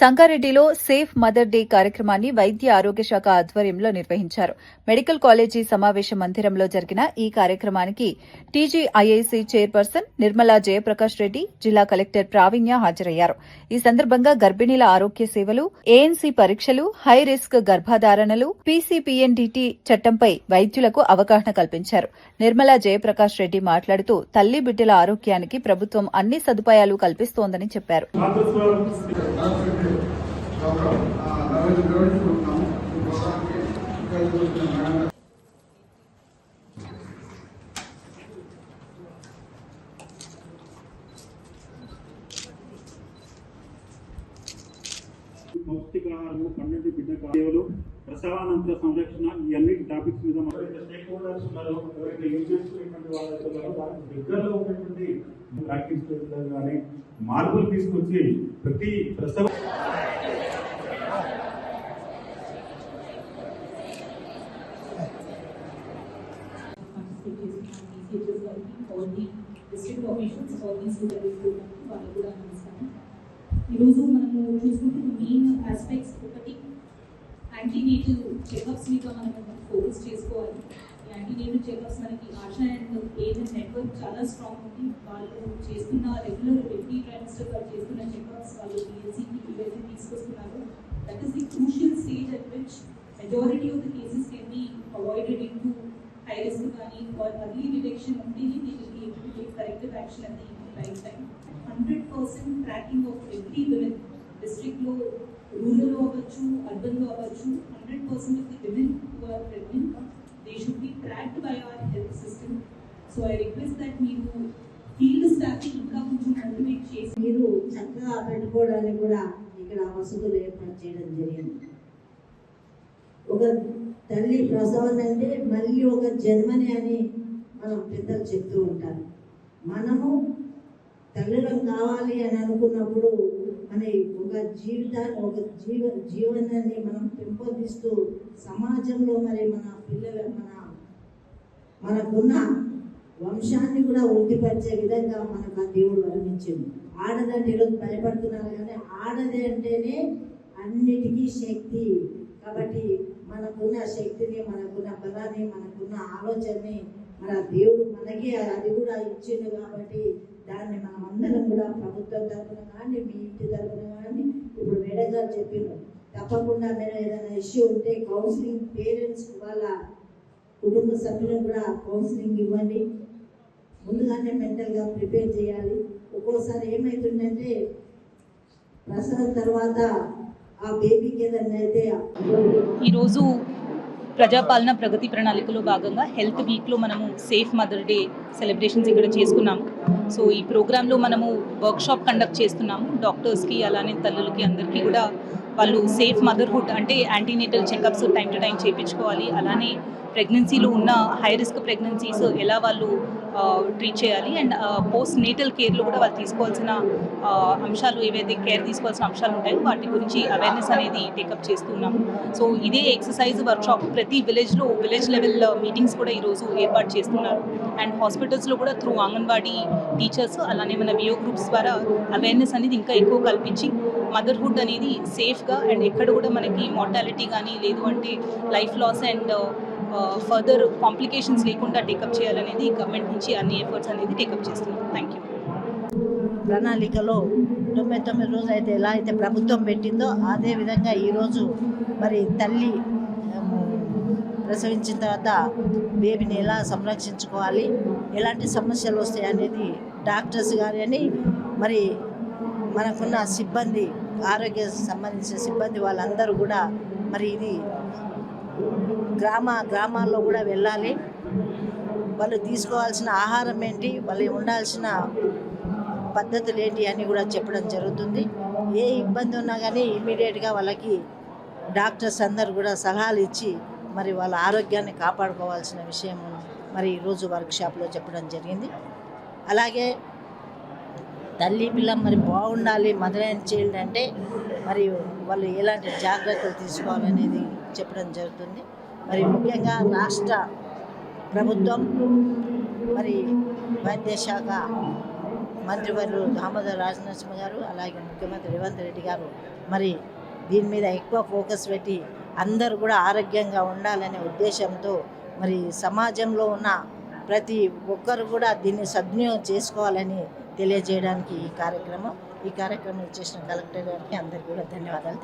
సంగారెడ్డిలో safe mother day కార్యక్రమాన్ని వైద్య ఆరోగ్య శాఖ ఆధ్వర్యంలో నిర్వహించారు. మెడికల్ కాలేజీ సమావేశ మందిరంలో జరిగిన ఈ కార్యక్రమానికి టీజీఐఐసీ చైర్పర్సన్ నిర్మలా జయప్రకాష్ రెడ్డి, జిల్లా కలెక్టర్ ప్రావీణ్య హాజరయ్యారు. ఈ సందర్భంగా గర్భిణీల ఆరోగ్య సేవలు, ఏఎన్సీ పరీక్షలు, హై రిస్క్ గర్భధారణలు, పీసీపీఎన్డీటీ చట్టంపై వైద్యులకు అవగాహన కల్పించారు. నిర్మలా జయప్రకాష్ రెడ్డి మాట్లాడుతూ తల్లి బిడ్డల ఆరోగ్యానికి ప్రభుత్వం అన్ని సదుపాయాలు కల్పిస్తోందని చెప్పారు. పౌష్టికాహారము, పన్నెండు బిడ్డ సేవలు, ప్రసవానంతర సంరక్షణ, ఈ అన్ని టాపిక్స్ మీద స్టేక్ హోల్డర్స్ ఉన్నారు. దగ్గరలో ఉన్నటువంటి ప్రాక్టీస్ కానీ మార్పులు తీసుకొచ్చి ప్రతి ప్రసవ ఈరోజు మనము చూసుకుంటే మెయిన్ ఆస్పెక్ట్స్ ఒకటి యాంటీనేటల్ చెకప్స్ మీద మనం ఫోకస్ చేసుకోవాలి. ఈ యాంటీనేటల్ చెకప్స్ మనకి ఆశా అండ్ ఏజెంట్ నెట్వర్క్ చాలా స్ట్రాంగ్ ఉంది. వాళ్ళు చేస్తున్న రెగ్యులర్ ఎవ్రీ ట్రైమిస్టర్ వాళ్ళు చేస్తున్న చెకప్స్ వాళ్ళు పిఎస్సీకి పిఎస్సీ తీసుకొస్తున్నారు. That is the crucial stage at which majority of the cases can be avoided in to high risk కానీ ఆర్ అర్లీ డిటెక్షన్ ఉంటేనే they will be able to take corrective action at the right time. 100% tracking of every women, డిస్ట్రిక్ట్లో రూరల్లో అవ్వచ్చు, అర్బన్లో అవ్వచ్చు, 100% of the women who are pregnant they should be tracked by our health system. So I request that మీరు field స్టాఫ్ని ఇంకా కొంచెం motivate చేసి మీరు చక్కగా పెట్టుకోవడానికి కూడా ఇక్కడ వసతులు ఏర్పాటు చేయడం జరిగింది. ఒక తల్లి ప్రసవం అంటే మళ్ళీ ఒక జన్మని అని మనం పెద్దలు చెప్తూ ఉంటారు. మనము తల్లిలం కావాలి అని అనుకున్నప్పుడు మన ఒక జీవితాన్ని ఒక జీవనాన్ని మనం పెంపొందిస్తూ సమాజంలో మరి మన పిల్లల మనకున్న వంశాన్ని కూడా వృద్ధిపరిచే విధంగా మనకు ఆ దేవుడు వర్ణించింది. ఆడదంటే ఈరోజు భయపడుతున్నారు కానీ ఆడది అంటేనే అన్నిటికీ శక్తి. కాబట్టి మనకున్న శక్తిని, మనకున్న బలాన్ని, మనకున్న ఆలోచనని మన దేవుడు మనకి అది కూడా ఇచ్చిండు. కాబట్టి దాన్ని మనం అందరం కూడా ప్రభుత్వం తరఫున కానీ, మీ ఇంటి తరఫున కానీ, ఇప్పుడు మేడం గారు చెప్పిన తప్పకుండా మీరు ఏదైనా ఇష్యూ ఉంటే కౌన్సిలింగ్, పేరెంట్స్ వాళ్ళ కుటుంబ సభ్యులకు కూడా కౌన్సిలింగ్ ఇవ్వండి. ముందుగానే మెంటల్గా ప్రిపేర్ చేయాలి. ఒక్కోసారి ఏమవుతుందంటే ప్రసవం తర్వాత ఆ బేబీకి ఏదైనా అయితే ఈరోజు ప్రజాపాలన ప్రగతి ప్రణాళికలో భాగంగా హెల్త్ వీక్లో మనము సేఫ్ మదర్ డే సెలబ్రేషన్స్ ఇక్కడ చేసుకున్నాము. సో ఈ ప్రోగ్రాంలో మనము వర్క్షాప్ కండక్ట్ చేస్తున్నాము. డాక్టర్స్కి అలానే తల్లులకి అందరికీ కూడా వాళ్ళు సేఫ్ మదర్హుడ్ అంటే antenatal checkups time to time చేయించుకోవాలి. అలానే ప్రెగ్నెన్సీలో ఉన్న హై రిస్క్ ప్రెగ్నెన్సీస్ ఎలా వాళ్ళు ట్రీట్ చేయాలి అండ్ పోస్ట్ నేటల్ కేర్లో కూడా వాళ్ళు తీసుకోవాల్సిన అంశాలు, ఏవైతే కేర్ తీసుకోవాల్సిన అంశాలు ఉంటాయో వాటి గురించి అవేర్నెస్ అనేది టేకప్ చేస్తున్నాము. సో ఇదే ఎక్సర్సైజ్ వర్క్షాప్ ప్రతి విలేజ్ లెవెల్ మీటింగ్స్ కూడా ఈరోజు ఏర్పాటు చేస్తున్నారు. అండ్ హాస్పిటల్స్లో కూడా త్రూ అంగన్వాడీ టీచర్స్ అలానే మన వియో గ్రూప్స్ ద్వారా అవేర్నెస్ అనేది ఇంకా ఎక్కువ కల్పించి మదర్హుడ్ అనేది సేఫ్గా అండ్ ఎక్కడ కూడా మనకి మార్టాలిటీ కానీ లేదు అంటే life loss and further complications లేకుండా టేకప్ చేయాలనేది గవర్నమెంట్ నుంచి అన్ని ఎఫర్ట్స్ అనేది టేకప్ చేస్తున్నాం. Thank you. ప్రణాళికలో 99 రోజులు అయితే ఎలా అయితే ప్రభుత్వం పెట్టిందో అదే విధంగా ఈరోజు మరి తల్లి ప్రసవించిన తర్వాత బేబీని ఎలా సంరక్షించుకోవాలి, ఎలాంటి సమస్యలు వస్తాయి అనేది డాక్టర్స్ కానీ మరి మనకున్న సిబ్బంది, ఆరోగ్య సంబంధించిన సిబ్బంది వాళ్ళందరూ కూడా మరి ఇది గ్రామాల్లో కూడా వెళ్ళాలి. వాళ్ళు తీసుకోవాల్సిన ఆహారం ఏంటి, వాళ్ళు ఉండాల్సిన పద్ధతులు ఏంటి అని కూడా చెప్పడం జరుగుతుంది. ఏ ఇబ్బంది ఉన్నా కానీ ఇమీడియట్గా వాళ్ళకి డాక్టర్స్ అందరు కూడా సలహాలు ఇచ్చి మరి వాళ్ళ ఆరోగ్యాన్ని కాపాడుకోవాల్సిన విషయం మరి ఈరోజు వర్క్షాప్లో చెప్పడం జరిగింది. అలాగే తల్లి పిల్ల మరి బాగుండాలి, మదర్ అండ్ చైల్డ్ అంటే మరి వాళ్ళు ఎలాంటి జాగ్రత్తలు తీసుకోవాలనేది చెప్పడం జరుగుతుంది. మరి ముఖ్యంగా రాష్ట్ర ప్రభుత్వం మరి వైద్య శాఖ మంత్రివర్యులు దామోదర్ రాజనరసింహ గారు, అలాగే ముఖ్యమంత్రి రేవంత్ రెడ్డి గారు మరి దీని మీద ఎక్కువ ఫోకస్ పెట్టి అందరూ కూడా ఆరోగ్యంగా ఉండాలనే ఉద్దేశంతో మరి సమాజంలో ఉన్న ప్రతి ఒక్కరు కూడా దీన్ని సద్వినియోగం చేసుకోవాలని తెలియజేయడానికి ఈ కార్యక్రమం చేసిన కలెక్టర్ గారికి అందరికీ కూడా ధన్యవాదాలు.